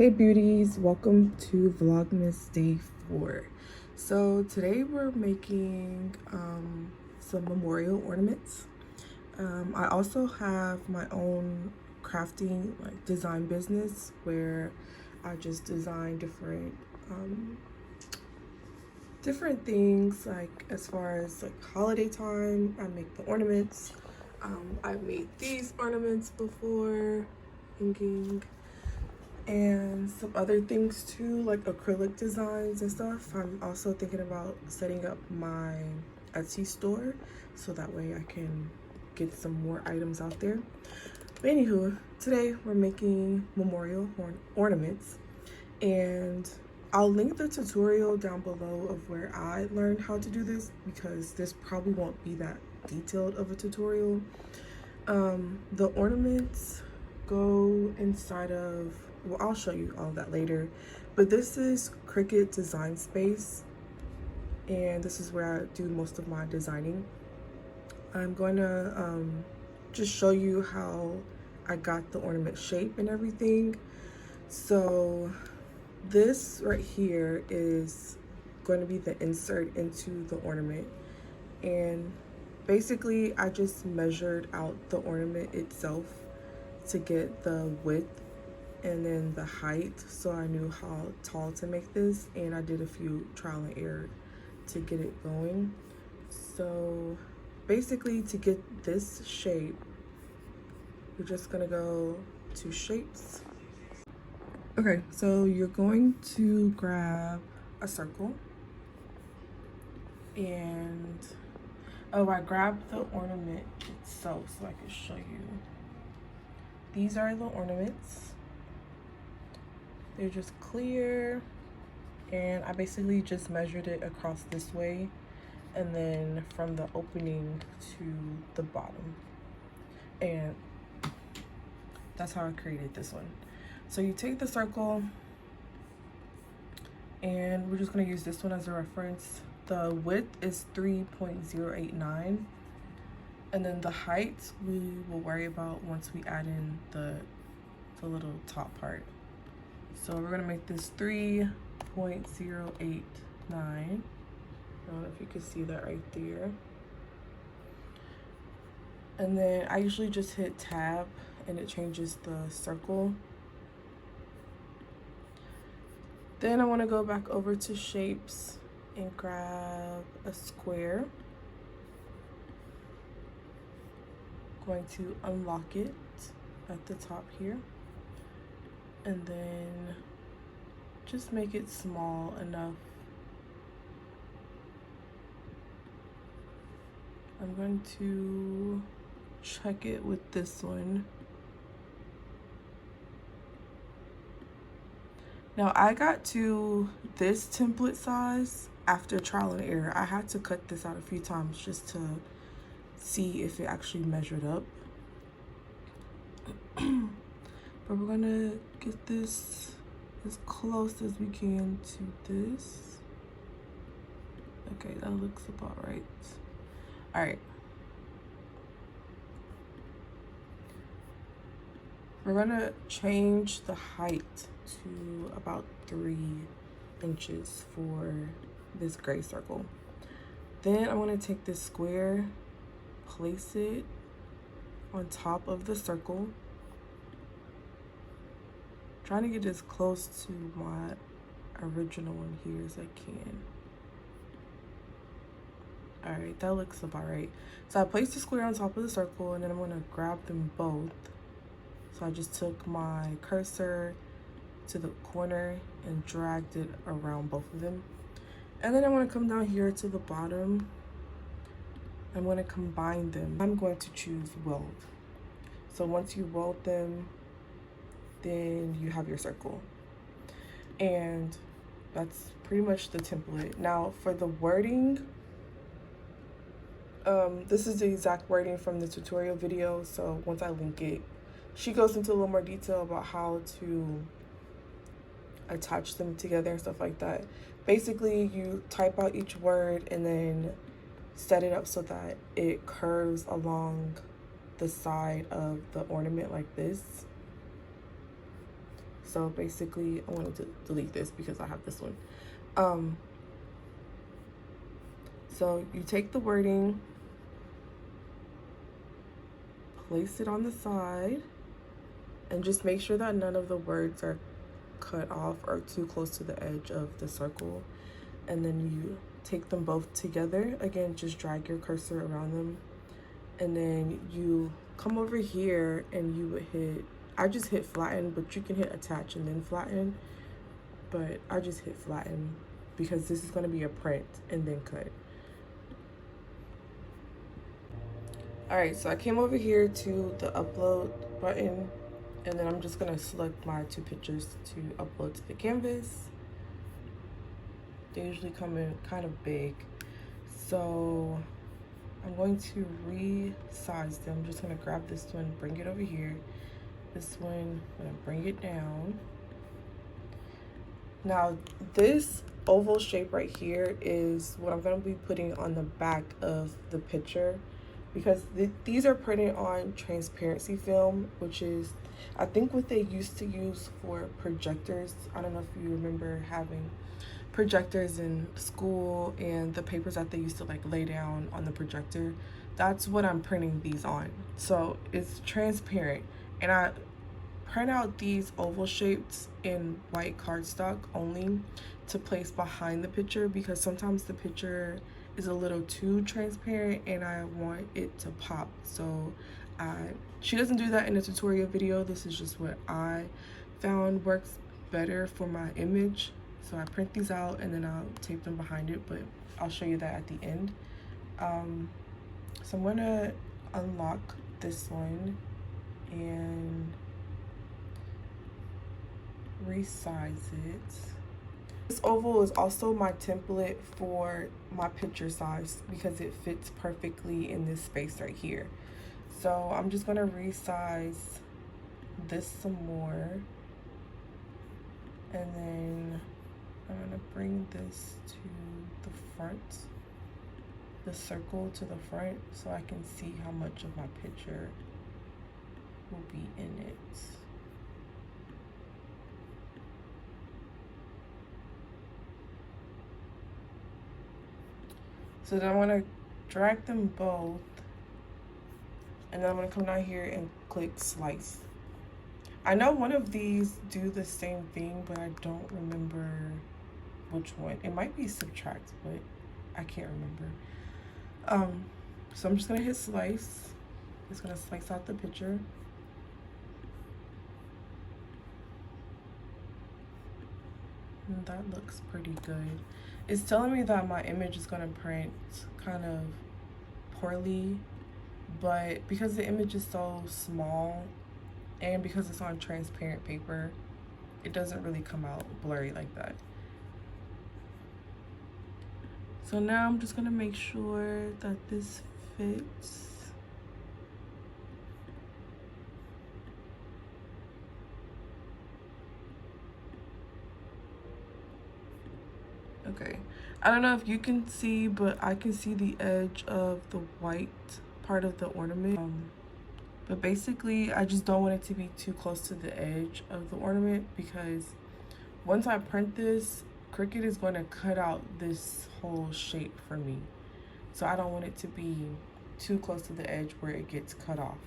Hey beauties, welcome to Vlogmas day 4. So today we're making some memorial ornaments. I also have my own crafting design business where I just design different things, like as far as holiday time. I make the ornaments. I've made these ornaments before, hanging, and some other things too, like acrylic designs and stuff. I'm also thinking about setting up my Etsy store so that way I can get some more items out there. But anywho, today we're making memorial ornaments, and I'll link the tutorial down below of where I learned how to do this, because this probably won't be that detailed of a tutorial. The ornaments go inside of, well, I'll show you all that later, but this is Cricut Design Space, and this is where I do most of my designing. I'm going to just show you how I got the ornament shape and everything. So this right here is going to be the insert into the ornament, and basically I just measured out the ornament itself to get the width and then the height, so I knew how tall to make this, and I did a few trial and error to get it going. So basically, to get this shape, you're just gonna go to shapes. Okay, so you're going to grab a circle, and I grabbed the ornament itself so I can show you. These are the ornaments. They're just clear, and I basically just measured it across this way, and then from the opening to the bottom, and that's how I created this one. So you take the circle, and we're just going to use this one as a reference. The width is 3.089, and then the height we will worry about once we add in the little top part. So we're gonna make this 3.089. I don't know if you can see that right there. And then I usually just hit tab and it changes the circle. Then I want to go back over to shapes and grab a square. Going to unlock it at the top here, and then just make it small enough. I'm going to check it with this one. Now I got to this template size after trial and error. I had to cut this out a few times just to see if it actually measured up. But we're gonna get this as close as we can to this. Okay, that looks about right. All right. We're gonna change the height to about 3 inches for this gray circle. Then I want to take this square, place it on top of the circle, trying to get as close to my original one here as I can. All right, that looks about right. So I placed the square on top of the circle, and then I'm gonna grab them both. So I just took my cursor to the corner and dragged it around both of them. And then I want to come down here to the bottom. I'm going to combine them. I'm going to choose weld. So once you weld them, then you have your circle. And that's pretty much the template. Now for the wording, this is the exact wording from the tutorial video. So once I link it, she goes into a little more detail about how to attach them together and stuff like that. Basically, you type out each word and then set it up so that it curves along the side of the ornament like this. So basically, I wanted to delete this because I have this one. So you take the wording, place it on the side, and just make sure that none of the words are cut off or too close to the edge of the circle. And then you take them both together. Again, just drag your cursor around them. And then you come over here and you would hit, I just hit flatten, but you can hit attach and then flatten. But I just hit flatten because this is going to be a print and then cut. Alright, so I came over here to the upload button, and then I'm just going to select my 2 pictures to upload to the canvas. They usually come in kind of big, so I'm going to resize them. I'm just going to grab this one, bring it over here. This one, I'm going to bring it down. Now, this oval shape right here is what I'm going to be putting on the back of the picture, because these are printed on transparency film, which is, I think, what they used to use for projectors. I don't know if you remember having projectors in school and the papers that they used to like lay down on the projector. That's what I'm printing these on. So it's transparent, and I print out these oval shapes in white cardstock only to place behind the picture, because sometimes the picture is a little too transparent and I want it to pop. So she doesn't do that in a tutorial video. This is just what I found works better for my image. So I print these out and then I'll tape them behind it, but I'll show you that at the end. So I'm gonna unlock this one and resize it. This oval is also my template for my picture size because it fits perfectly in this space right here. So I'm just gonna resize this some more, and then I'm gonna bring this to the front, the circle to the front, so I can see how much of my picture will be in it. So then I'm gonna drag them both, and then I'm gonna come down here and click slice. I know one of these do the same thing, but I don't remember which one. It might be subtract, but I can't remember. So I'm just gonna hit slice. It's gonna slice out the picture. And that looks pretty good. It's telling me that my image is gonna print kind of poorly, but because the image is so small and because it's on transparent paper, it doesn't really come out blurry like that. So now I'm just gonna make sure that this fits. Okay, I don't know if you can see, but I can see the edge of the white part of the ornament. But basically, I just don't want it to be too close to the edge of the ornament, because once I print this, Cricut is going to cut out this whole shape for me. So I don't want it to be too close to the edge where it gets cut off.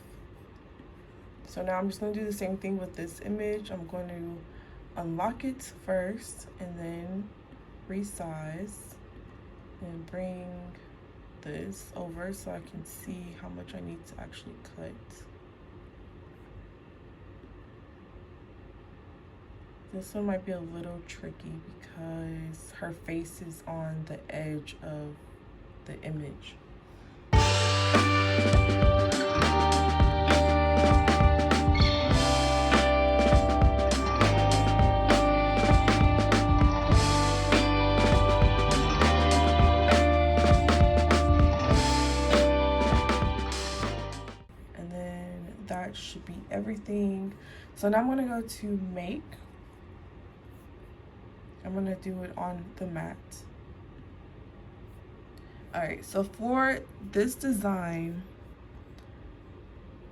So now I'm just going to do the same thing with this image. I'm going to unlock it first and then resize and bring this over so I can see how much I need to actually cut. This one might be a little tricky because her face is on the edge of the image. And then that should be everything. So now I'm gonna go to make. I'm gonna do it on the mat. All right, so for this design,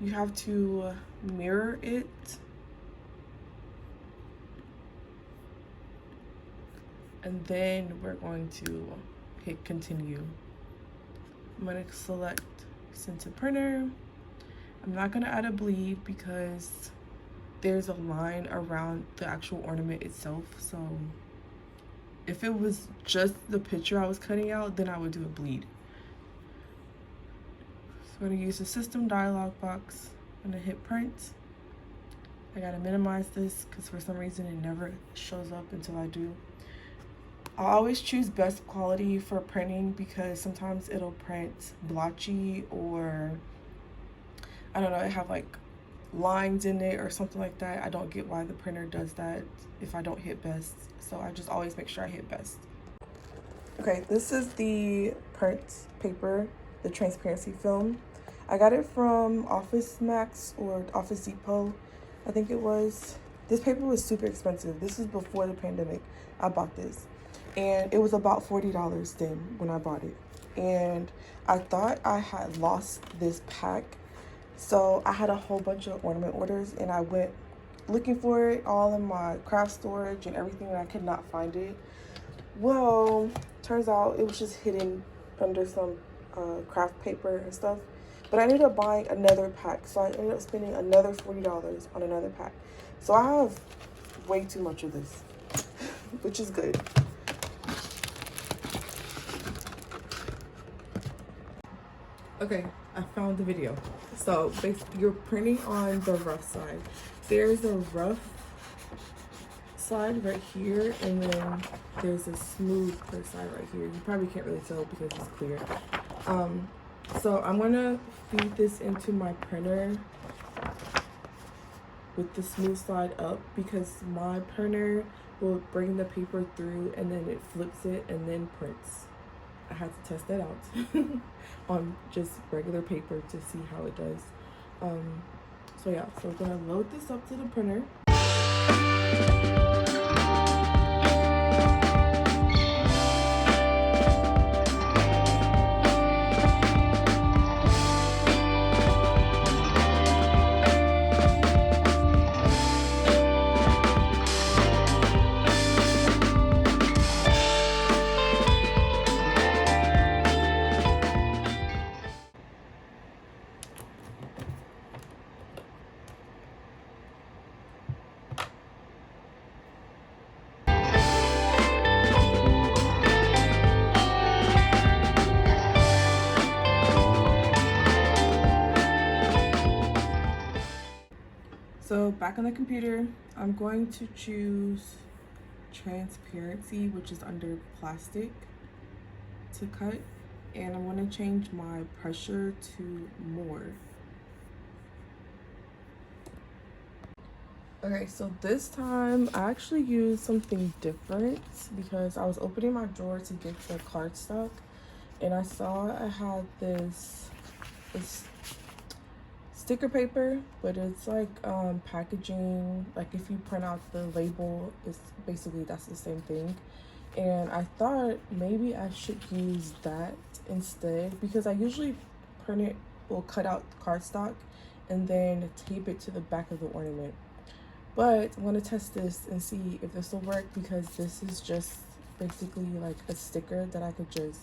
you have to mirror it. and then we're going to hit continue. I'm going to select send to printer. I'm not going to add a bleed because there's a line around the actual ornament itself, so if it was just the picture I was cutting out, then I would do a bleed. So I'm going to use the system dialog box. I'm going to hit print. I got to minimize this because for some reason it never shows up until I do. I always choose best quality for printing because sometimes it'll print blotchy, or I don't know, it have like lines in it or something like that. I don't get why the printer does that if I don't hit best, so I just always make sure I hit best. Okay, this is the print paper, the transparency film. I got it from Office Max or Office Depot, I think it was. This paper was super expensive. This is before the pandemic. I bought this and it was about $40 then when I bought it, and I thought I had lost this pack. So I had a whole bunch of ornament orders and I went looking for it all in my craft storage and everything, and I could not find it. Well, turns out it was just hidden under some craft paper and stuff. But I ended up buying another pack, so I ended up spending another $40 on another pack. So I have way too much of this, which is good. Okay, I found the video. So basically, you're printing on the rough side. There's a rough side right here, and then there's a smooth side right here. You probably can't really tell because it's clear. So I'm gonna feed this into my printer with the smooth side up because my printer will bring the paper through and then it flips it and then prints. I had to test that out on just regular paper to see how it does. So yeah, so we're gonna load this up to the printer. So back on the computer, I'm going to choose transparency, which is under plastic, to cut, and I'm going to change my pressure to more. Okay, so this time I actually used something different because I was opening my drawer to get the cardstock, and I saw I had this sticker paper, but it's like packaging, like if you print out the label, it's basically that's the same thing. And I thought maybe I should use that instead because I usually print it or cut out cardstock and then tape it to the back of the ornament. But I want to test this and see if this will work because this is just basically like a sticker that I could just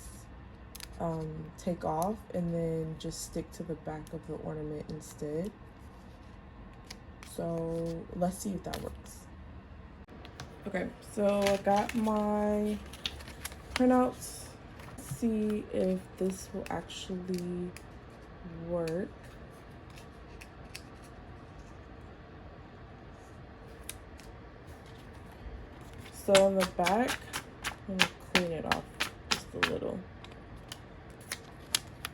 take off and then just stick to the back of the ornament instead. So let's see if that works. Okay, so I got my printouts. Let's see if this will actually work. So on the back, I'm gonna clean it off just a little.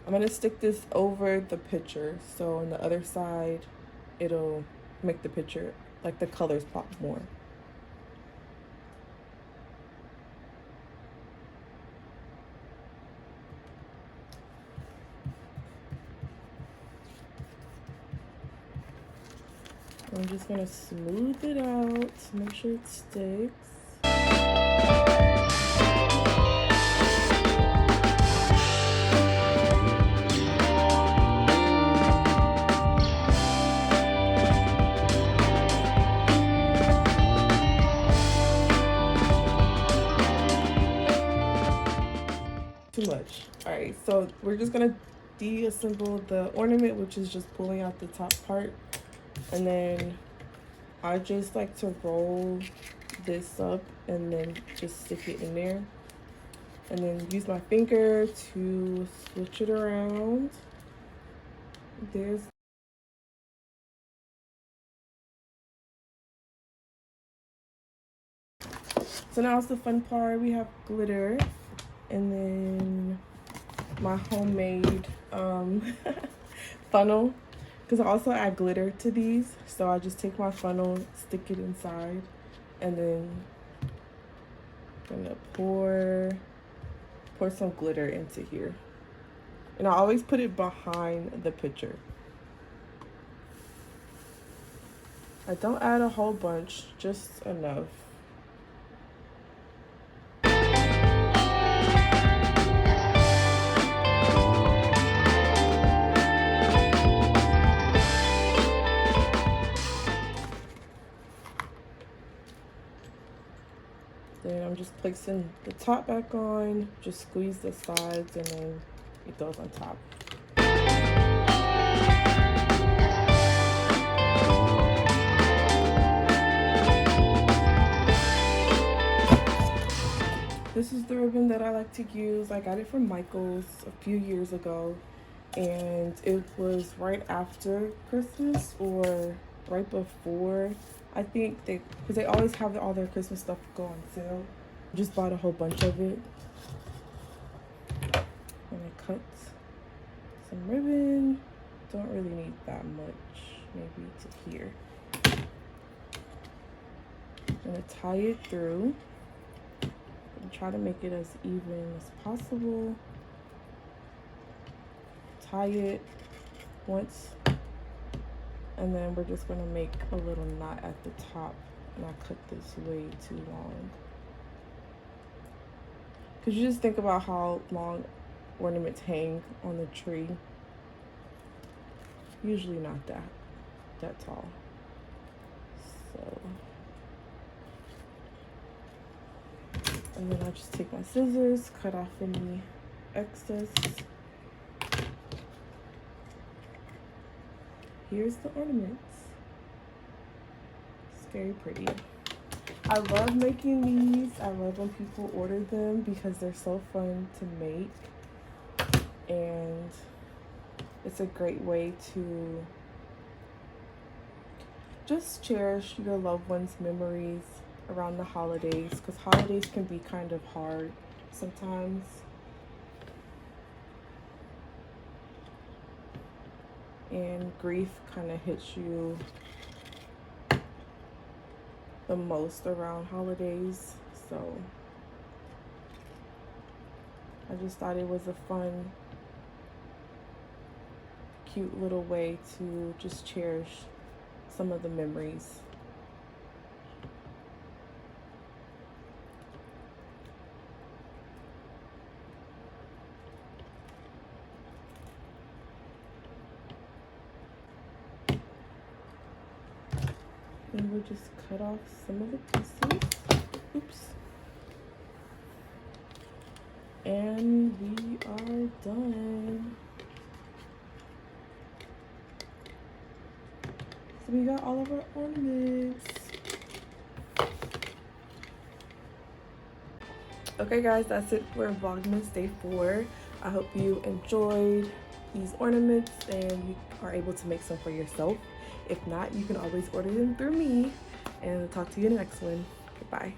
I'm gonna stick this over the picture, so on the other side, it'll make the picture, like the colors pop more. I'm just gonna smooth it out to make sure it sticks. too much. All right, so we're just gonna deassemble the ornament, which is just pulling out the top part. And then I just like to roll this up and then just stick it in there. And then use my finger to switch it around. There's so now it's the fun part. We have glitter, and then my homemade funnel, because I also add glitter to these. So I just take my funnel, stick it inside, and then I'm gonna pour some glitter into here. And I always put it behind the picture. I don't add a whole bunch, just enough. Then I'm just placing the top back on, just squeeze the sides, and then it goes on top. This is the ribbon that I like to use. I got it from Michael's a few years ago, and it was right after Christmas or right before. I think because they always have all their Christmas stuff go on sale. Just bought a whole bunch of it. And I cut some ribbon. Don't really need that much, maybe to here. I'm gonna tie it through and try to make it as even as possible. Tie it once, and then we're just gonna make a little knot at the top, and I cut this way too long. Cause you just think about how long ornaments hang on the tree. Usually not that tall. So, and then I just take my scissors, cut off any excess. Here's the ornaments. It's very pretty. I love making these. I love when people order them because they're so fun to make. And it's a great way to just cherish your loved ones' memories around the holidays, because holidays can be kind of hard sometimes. And grief kind of hits you the most around holidays. So I just thought it was a fun, cute little way to just cherish some of the memories. And we'll just cut off some of the pieces. Oops. And we are done. So we got all of our ornaments. Okay guys, that's it for Vlogmas Day 4. I hope you enjoyed these ornaments and you are able to make some for yourself. If not, you can always order them through me, and I'll talk to you in the next one. Goodbye.